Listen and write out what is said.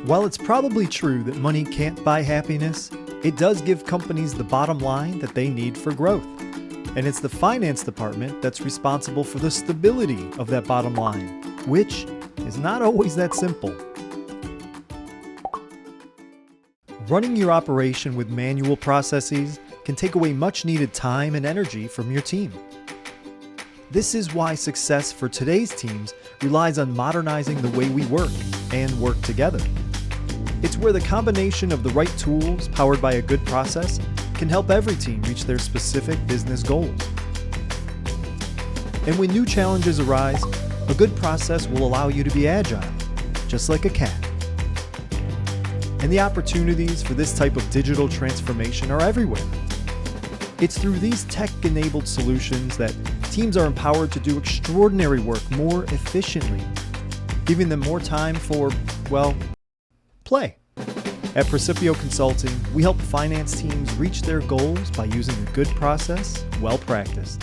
While it's probably true that money can't buy happiness, it does give companies the bottom line that they need for growth. And it's the finance department that's responsible for the stability of that bottom line, which is not always that simple. Running your operation with manual processes can take away much needed time and energy from your team. This is why success for today's teams relies on modernizing the way we work and work together. It's where the combination of the right tools powered by a good process can help every team reach their specific business goals. And when new challenges arise, a good process will allow you to be agile, just like a cat. And the opportunities for this type of digital transformation are everywhere. It's through these tech-enabled solutions that teams are empowered to do extraordinary work more efficiently, giving them more time for, well, play. At Praecipio Consulting, we help finance teams reach their goals by using a good process, well practiced.